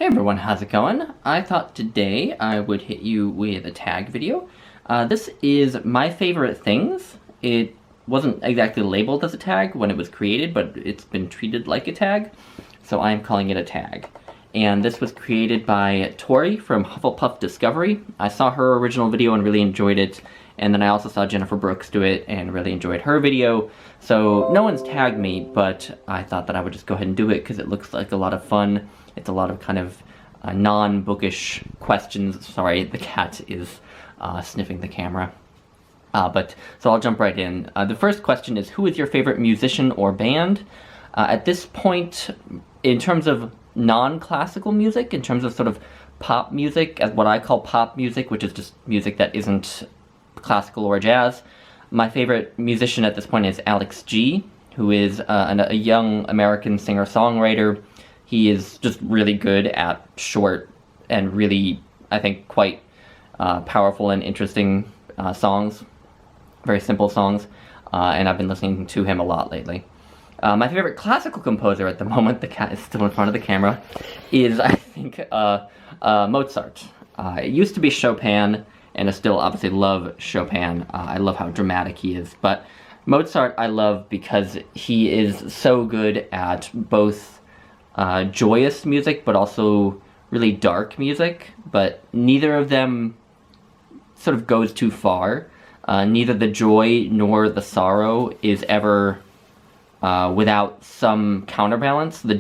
Hey everyone, how's it going? I thought today I would hit you with a tag video. This is my favorite things. It wasn't exactly labeled as a tag when it was created, but it's been treated like a tag, so I'm calling it a tag. And this was created by Tori from Hufflepuff Discovery. I saw her original video and really enjoyed it, and then I also saw Jennifer Brooks do it and really enjoyed her video. So no one's tagged me, but I thought that I would just go ahead and do it because it looks like a lot of fun. It's a lot of kind of non-bookish questions. Sorry, the cat is sniffing the camera. So I'll jump right in. The first question is, who is your favorite musician or band? At this point, in terms of non-classical music, in terms of sort of pop music, as what I call pop music, which is just music that isn't classical or jazz, my favorite musician at this point is Alex G, who is a young American singer-songwriter. He is just really good at short and really, I think, quite powerful and interesting songs. Very simple songs, and I've been listening to him a lot lately. My favorite classical composer at the moment, the cat is still in front of the camera, is, I think, Mozart. It used to be Chopin, and I still obviously love Chopin. I love how dramatic he is, but Mozart I love because he is so good at both joyous music, but also really dark music, but neither of them sort of goes too far. Neither the joy nor the sorrow is ever without some counterbalance. The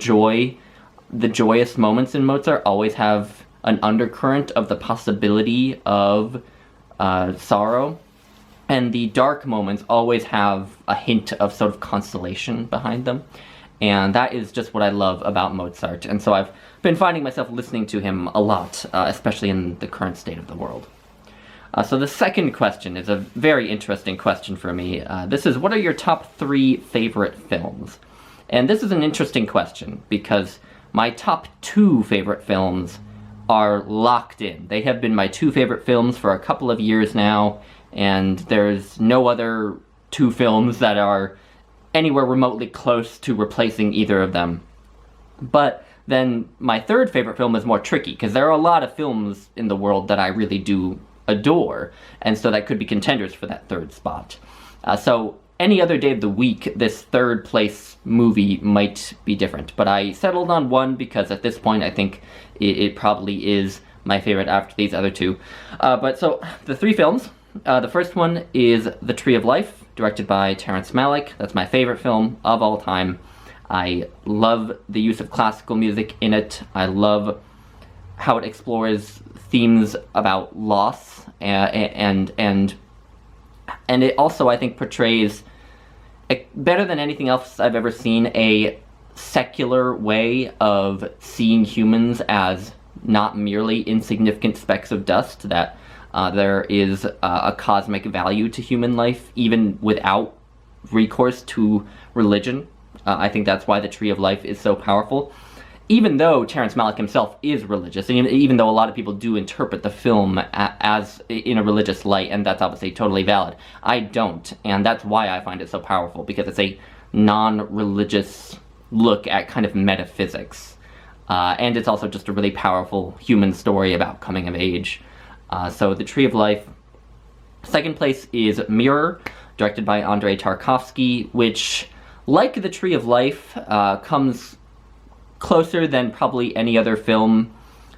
joyous moments in Mozart always have an undercurrent of the possibility of sorrow, and the dark moments always have a hint of sort of consolation behind them. And that is just what I love about Mozart, and so I've been finding myself listening to him a lot, especially in the current state of the world. So the second question is a very interesting question for me. This is, what are your top 3 favorite films? And this is an interesting question, because my top 2 favorite films are locked in. They have been my 2 favorite films for a couple of years now, and there's no other 2 films that are anywhere remotely close to replacing either of them. But then my third favorite film is more tricky, because there are a lot of films in the world that I really do adore, and so that could be contenders for that third spot. So any other day of the week, this third place movie might be different, but I settled on one because at this point I think it probably is my favorite after these other 2. But so, the 3 films. The first one is The Tree of Life, directed by Terrence Malick. That's my favorite film of all time. I love the use of classical music in it. I love how it explores themes about loss, and it also, I think, portrays, better than anything else I've ever seen, a secular way of seeing humans as not merely insignificant specks of dust, that there is a cosmic value to human life, even without recourse to religion. I think that's why The Tree of Life is so powerful. Even though Terrence Malick himself is religious, and even though a lot of people do interpret the film as in a religious light, and that's obviously totally valid, I don't, and that's why I find it so powerful, because it's a non-religious look at kind of metaphysics. And it's also just a really powerful human story about coming of age. So The Tree of Life. Second place is Mirror, directed by Andrei Tarkovsky, which, like The Tree of Life, comes closer than probably any other film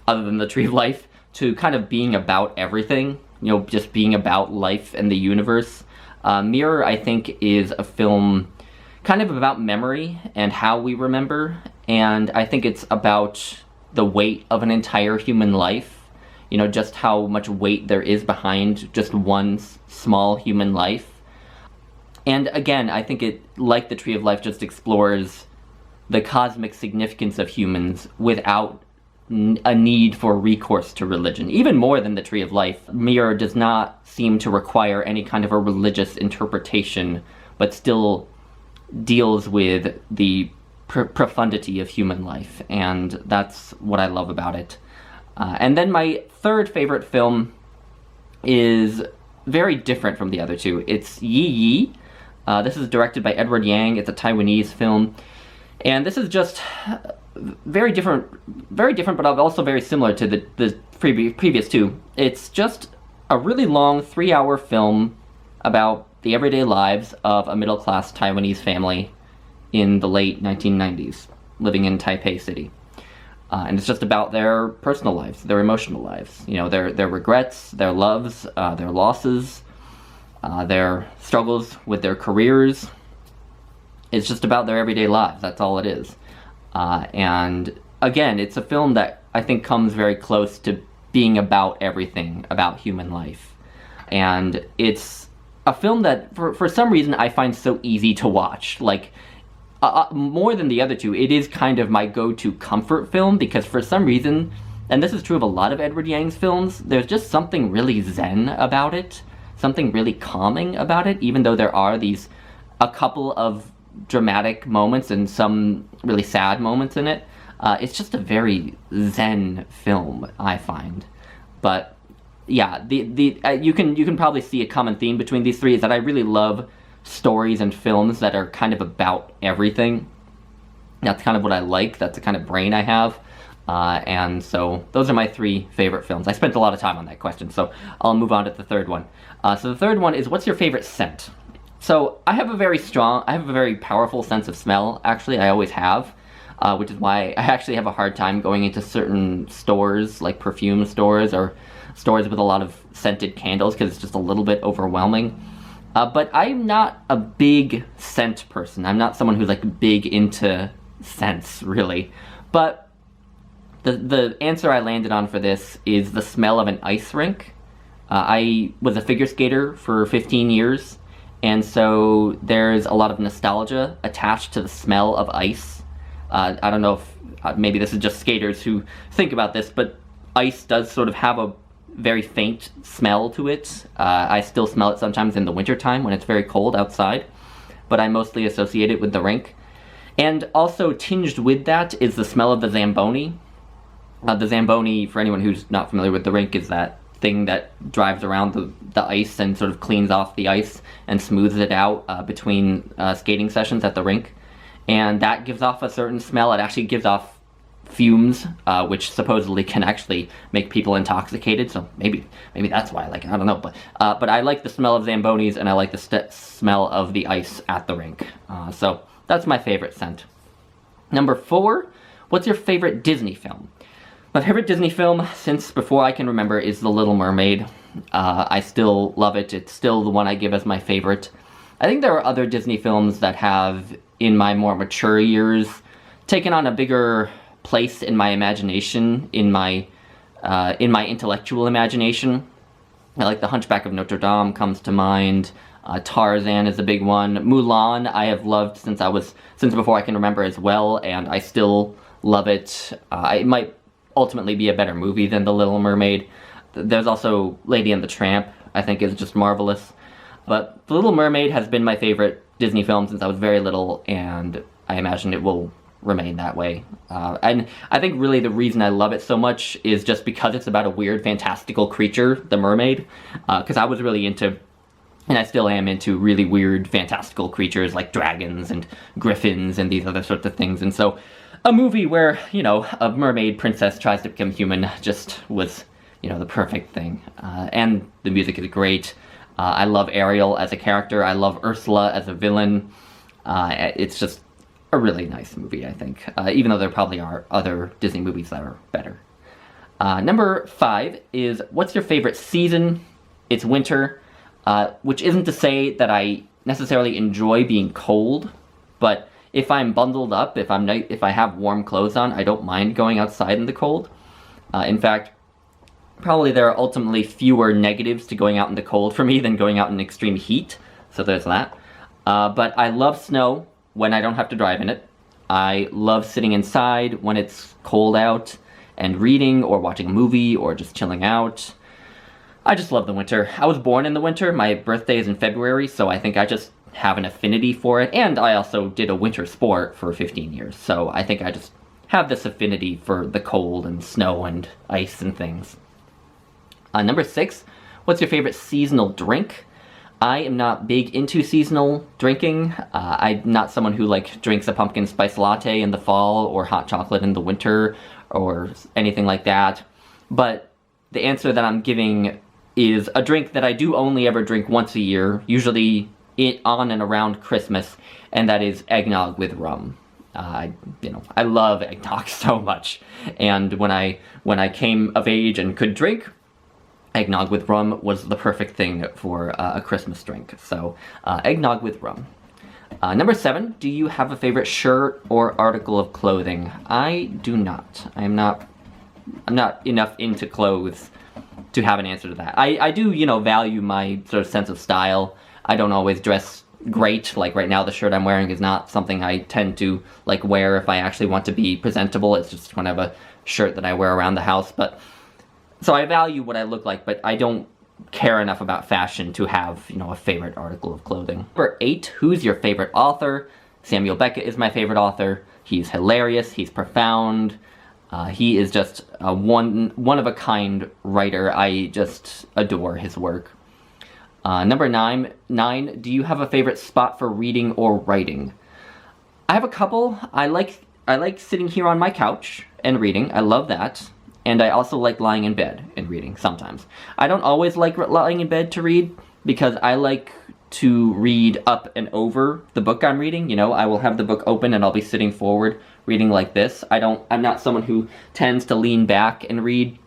other than The Tree of Life to kind of being about everything, just being about life and the universe. Mirror, I think, is a film kind of about memory and how we remember, and I think it's about the weight of an entire human life. Just how much weight there is behind just one small human life. And again, I think it, like The Tree of Life, just explores the cosmic significance of humans without a need for recourse to religion. Even more than The Tree of Life, Mirror does not seem to require any kind of a religious interpretation, but still deals with the profundity of human life, and that's what I love about it. And then my third favorite film is very different from the other 2. It's Yi Yi. This is directed by Edward Yang. It's a Taiwanese film. And this is just very different, but also very similar to the previous two. It's just a really long 3-hour film about the everyday lives of a middle-class Taiwanese family in the late 1990s, living in Taipei City. And it's just about their personal lives, their emotional lives, you know, their regrets, their loves, their losses, their struggles with their careers. It's just about their everyday lives. That's all it is. And again, it's a film that I think comes very close to being about everything about human life. And it's a film that, for some reason, I find so easy to watch. Like, more than the other two, it is kind of my go-to comfort film, because for some reason, and this is true of a lot of Edward Yang's films, there's just something really zen about it, something really calming about it, even though there are a couple of dramatic moments and some really sad moments in it. It's just a very zen film, I find. But yeah, you can probably see a common theme between these three, is that I really love stories and films that are kind of about everything. That's kind of what I like. That's the kind of brain I have. And so those are my 3 favorite films. I spent a lot of time on that question, so I'll move on to the third one. So the third one is, what's your favorite scent? So I have a very powerful sense of smell, actually. I always have, which is why I actually have a hard time going into certain stores, like perfume stores or stores with a lot of scented candles, because it's just a little bit overwhelming. But I'm not a big scent person. I'm not someone who's like big into scents, really. But the answer I landed on for this is the smell of an ice rink. I was a figure skater for 15 years, and so there's a lot of nostalgia attached to the smell of ice. I don't know if maybe this is just skaters who think about this, but ice does sort of have a very faint smell to it. I still smell it sometimes in the wintertime when it's very cold outside, but I mostly associate it with the rink. And also tinged with that is the smell of the Zamboni. The Zamboni, for anyone who's not familiar with the rink, is that thing that drives around the ice and sort of cleans off the ice and smooths it out between skating sessions at the rink. And that gives off a certain smell. It actually gives off fumes, which supposedly can actually make people intoxicated, so maybe that's why I like it, I don't know, but I like the smell of Zambonis, and I like the smell of the ice at the rink, so that's my favorite scent. Number 4, what's your favorite Disney film? My favorite Disney film, since before I can remember, is The Little Mermaid. I still love it. It's still the one I give as my favorite. I think there are other Disney films that have, in my more mature years, taken on a bigger place in my imagination, in my intellectual imagination. I like The Hunchback of Notre Dame comes to mind. Tarzan is a big one. Mulan I have loved since before I can remember as well, and I still love it. It might ultimately be a better movie than The Little Mermaid. There's also Lady and the Tramp, I think is just marvelous. But The Little Mermaid has been my favorite Disney film since I was very little, and I imagine it will remain that way. And I think really the reason I love it so much is just because it's about a weird, fantastical creature, the mermaid. Because I was really into, and I still am into, really weird, fantastical creatures like dragons and griffins and these other sorts of things. And so a movie where, you know, a mermaid princess tries to become human just was, you know, the perfect thing. And the music is great. I love Ariel as a character. I love Ursula as a villain. It's just a really nice movie, I think, even though there probably are other Disney movies that are better. Number 5 is, what's your favorite season? It's winter, which isn't to say that I necessarily enjoy being cold, but if I'm bundled up, if I have warm clothes on, I don't mind going outside in the cold. In fact, probably there are ultimately fewer negatives to going out in the cold for me than going out in extreme heat, so there's that. But I love snow when I don't have to drive in it. I love sitting inside when it's cold out and reading or watching a movie or just chilling out. I just love the winter. I was born in the winter. My birthday is in February, so I think I just have an affinity for it. And I also did a winter sport for 15 years, so I think I just have this affinity for the cold and snow and ice and things. Number 6, what's your favorite seasonal drink? I am not big into seasonal drinking. I'm not someone who like drinks a pumpkin spice latte in the fall or hot chocolate in the winter or anything like that. But the answer that I'm giving is a drink that I do only ever drink once a year, usually on and around Christmas, and that is eggnog with rum. I love eggnog so much, and when I came of age and could drink, eggnog with rum was the perfect thing for a Christmas drink. So, eggnog with rum. Number 7, do you have a favorite shirt or article of clothing? I do not. I'm not enough into clothes to have an answer to that. I do, value my sort of sense of style. I don't always dress great. Like right now, the shirt I'm wearing is not something I tend to like wear if I actually want to be presentable. It's just kind of a shirt that I wear around the house. But so I value what I look like, but I don't care enough about fashion to have, a favorite article of clothing. Number 8, who's your favorite author? Samuel Beckett is my favorite author. He's hilarious. He's profound. He is just a one-of-a-kind writer. I just adore his work. Number 9, do you have a favorite spot for reading or writing? I have a couple. I like sitting here on my couch and reading. I love that. And I also like lying in bed and reading sometimes. I don't always like lying in bed to read because I like to read up and over the book I'm reading. I will have the book open and I'll be sitting forward reading like this. I'm not someone who tends to lean back and read.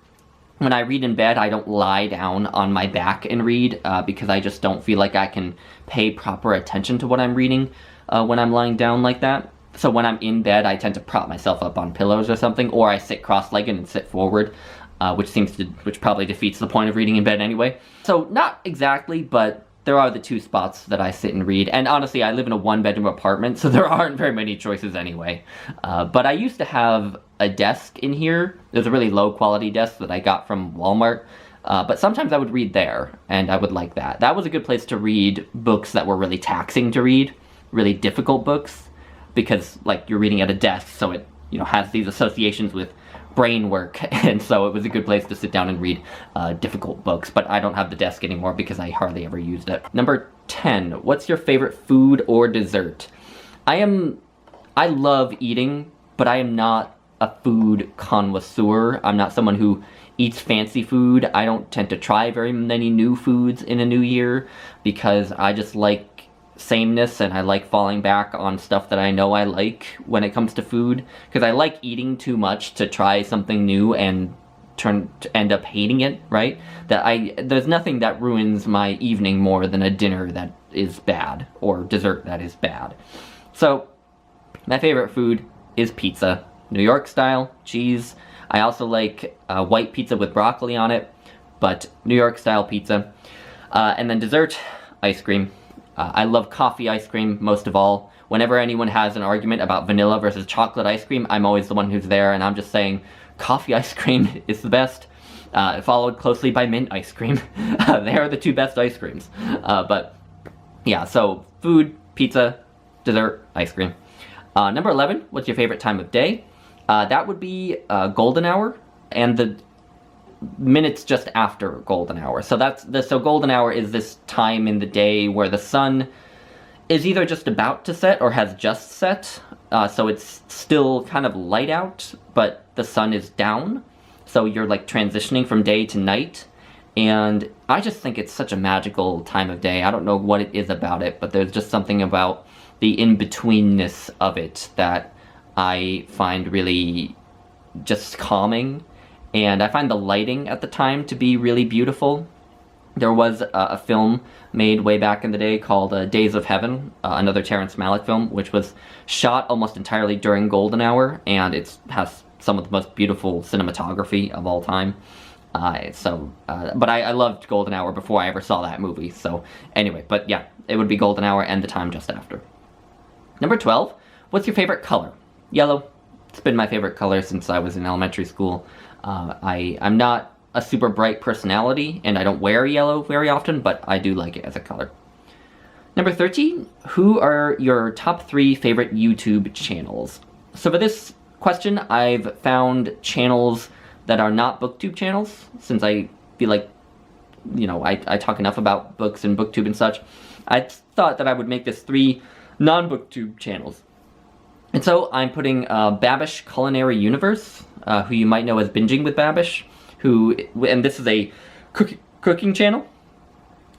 When I read in bed, I don't lie down on my back and read because I just don't feel like I can pay proper attention to what I'm reading when I'm lying down like that. So when I'm in bed, I tend to prop myself up on pillows or something, or I sit cross-legged and sit forward, which probably defeats the point of reading in bed anyway. So not exactly, but there are the two spots that I sit and read. And honestly, I live in a one-bedroom apartment, so there aren't very many choices anyway. But I used to have a desk in here. It was a really low-quality desk that I got from Walmart. But sometimes I would read there, and I would like that. That was a good place to read books that were really taxing to read, really difficult books, because like you're reading at a desk, so it has these associations with brain work, and so it was a good place to sit down and read difficult books. But I don't have the desk anymore because I hardly ever used it. Number 10, what's your favorite food or dessert? I love eating, but I am not a food connoisseur. I'm not someone who eats fancy food. I don't tend to try very many new foods in a new year because I just like sameness, and I like falling back on stuff that I know I like when it comes to food, because I like eating too much to try something new and end up hating it, right? There's nothing that ruins my evening more than a dinner that is bad or dessert that is bad. So my favorite food is pizza, New York style, cheese. I also like white pizza with broccoli on it, but New York style pizza. And then dessert, ice cream. I love coffee ice cream most of all. Whenever anyone has an argument about vanilla versus chocolate ice cream, I'm always the one who's there, and I'm just saying coffee ice cream is the best, followed closely by mint ice cream. They are the two best ice creams. But yeah, so food, pizza, dessert, ice cream. Number 11, what's your favorite time of day? That would be golden hour, and the minutes just after golden hour. So so golden hour is this time in the day where the sun is either just about to set or has just set. So it's still kind of light out, but the sun is down. So you're like transitioning from day to night. And I just think it's such a magical time of day. I don't know what it is about it, but there's just something about the in-betweenness of it that I find really just calming. And I find the lighting at the time to be really beautiful. There was a film made way back in the day called Days of Heaven, another Terrence Malick film, which was shot almost entirely during golden hour, and it has some of the most beautiful cinematography of all time. But I loved golden hour before I ever saw that movie. So anyway, but yeah, it would be golden hour and the time just after. Number 12, what's your favorite color? Yellow. It's been my favorite color since I was in elementary school. I'm not a super bright personality, and I don't wear yellow very often, but I do like it as a color. Number 13, who are your top 3 favorite YouTube channels? So for this question, I've found channels that are not booktube channels, since I feel like I talk enough about books and booktube and such. I thought that I would make this 3 non-booktube channels. And so I'm putting Babish Culinary Universe, who you might know as Binging with Babish, and this is a cooking channel.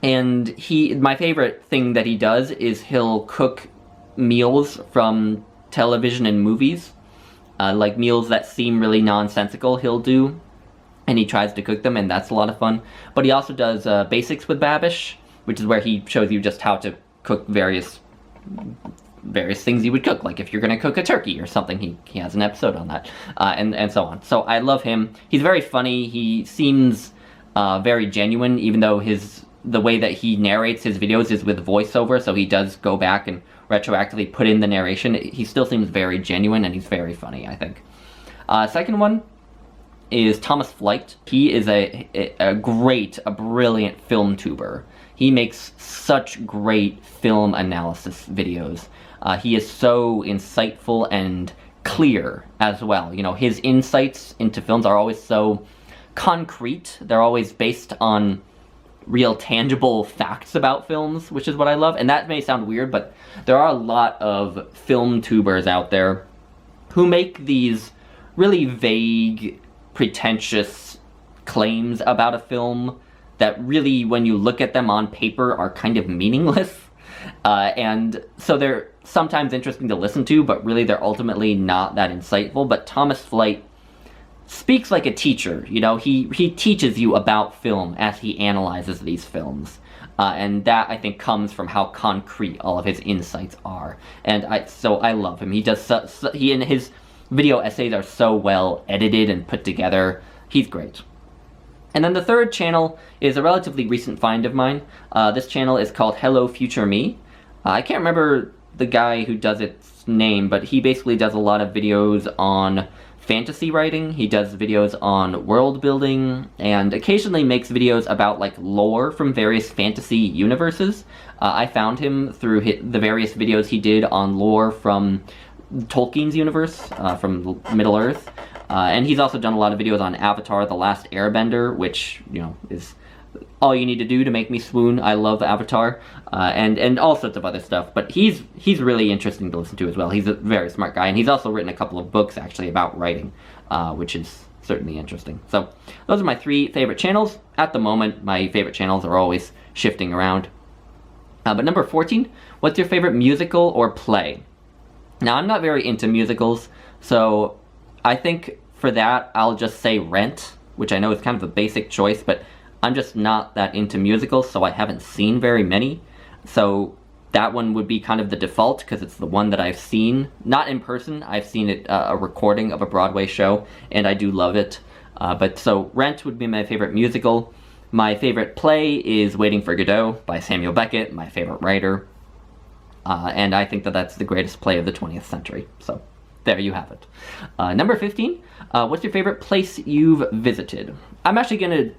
And my favorite thing that he does is he'll cook meals from television and movies, like meals that seem really nonsensical he'll do, and he tries to cook them, and that's a lot of fun. But he also does Basics with Babish, which is where he shows you just how to cook various things you would cook, like if you're going to cook a turkey or something. He has an episode on that, and so on. So I love him. He's very funny. He seems very genuine, even though the way that he narrates his videos is with voiceover, so he does go back and retroactively put in the narration. He still seems very genuine, and he's very funny, I think. Second one is Thomas Flight. He is a brilliant film tuber. He makes such great film analysis videos. He is so insightful and clear as well. His insights into films are always so concrete. They're always based on real tangible facts about films, which is what I love. And that may sound weird, but there are a lot of film tubers out there who make these really vague, pretentious claims about a film that really, when you look at them on paper, are kind of meaningless. And so they're sometimes interesting to listen to, but really they're ultimately not that insightful. But Thomas Flight speaks like a teacher. He teaches you about film as he analyzes these films. And that, I think, comes from how concrete all of his insights are. And so I love him. He and his video essays are so well edited and put together. He's great. And then the third channel is a relatively recent find of mine. This channel is called Hello Future Me. I can't remember the guy who does its name, but he basically does a lot of videos on fantasy writing. He does videos on world building, and occasionally makes videos about like lore from various fantasy universes. I found him through the various videos he did on lore from Tolkien's universe, from Middle-earth. And he's also done a lot of videos on Avatar: The Last Airbender, which, is all you need to do to make me swoon. I love Avatar, and all sorts of other stuff. But he's really interesting to listen to as well. He's a very smart guy, and he's also written a couple of books, actually, about writing, which is certainly interesting. So those are my 3 favorite channels. At the moment, my favorite channels are always shifting around. But number 14, what's your favorite musical or play? Now, I'm not very into musicals, so I think for that, I'll just say Rent, which I know is kind of a basic choice, but I'm just not that into musicals, so I haven't seen very many. So that one would be kind of the default, because it's the one that I've seen. Not in person, I've seen it, a recording of a Broadway show, and I do love it. But so Rent would be my favorite musical. My favorite play is Waiting for Godot by Samuel Beckett, my favorite writer. And I think that that's the greatest play of the 20th century. So there you have it. Number 15, what's your favorite place you've visited? I'm actually gonna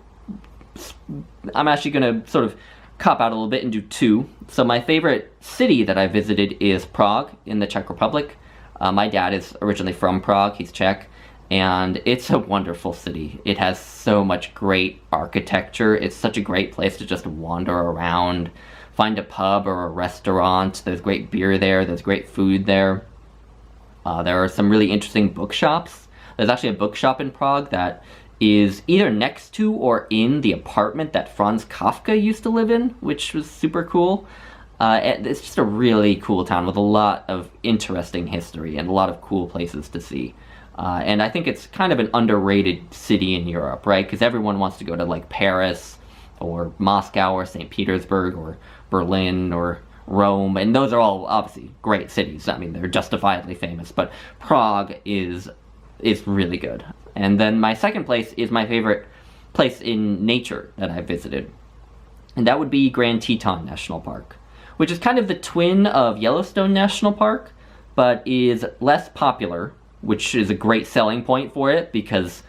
sort of cop out a little bit and do 2. So my favorite city that I visited is Prague in the Czech Republic. My dad is originally from Prague, he's Czech, and it's a wonderful city. It has so much great architecture. It's such a great place to just wander around, find a pub or a restaurant. There's great beer there, there's great food there. There are some really interesting bookshops. There's actually a bookshop in Prague that is either next to or in the apartment that Franz Kafka used to live in, which was super cool. It's just a really cool town with a lot of interesting history and a lot of cool places to see. And I think it's kind of an underrated city in Europe, right? Because everyone wants to go to like Paris or Moscow or St. Petersburg or Berlin or Rome, and those are all obviously great cities. I mean, they're justifiably famous, but Prague is really good. And then my second place is my favorite place in nature that I've visited, and that would be Grand Teton National Park, which is kind of the twin of Yellowstone National Park, but is less popular, which is a great selling point for it, because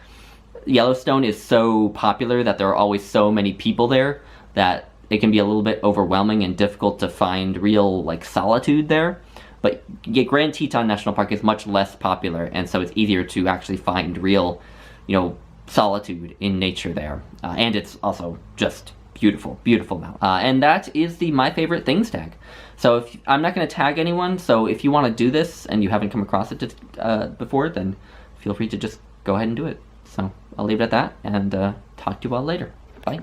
Yellowstone is so popular that there are always so many people there that it can be a little bit overwhelming and difficult to find real, like, solitude there. But Grand Teton National Park is much less popular, and so it's easier to actually find real, solitude in nature there. And it's also just beautiful, beautiful mouse. And that is the My Favorite Things tag. So if I'm not going to tag anyone, so if you want to do this and you haven't come across it before, then feel free to just go ahead and do it. So I'll leave it at that, and talk to you all later. Bye.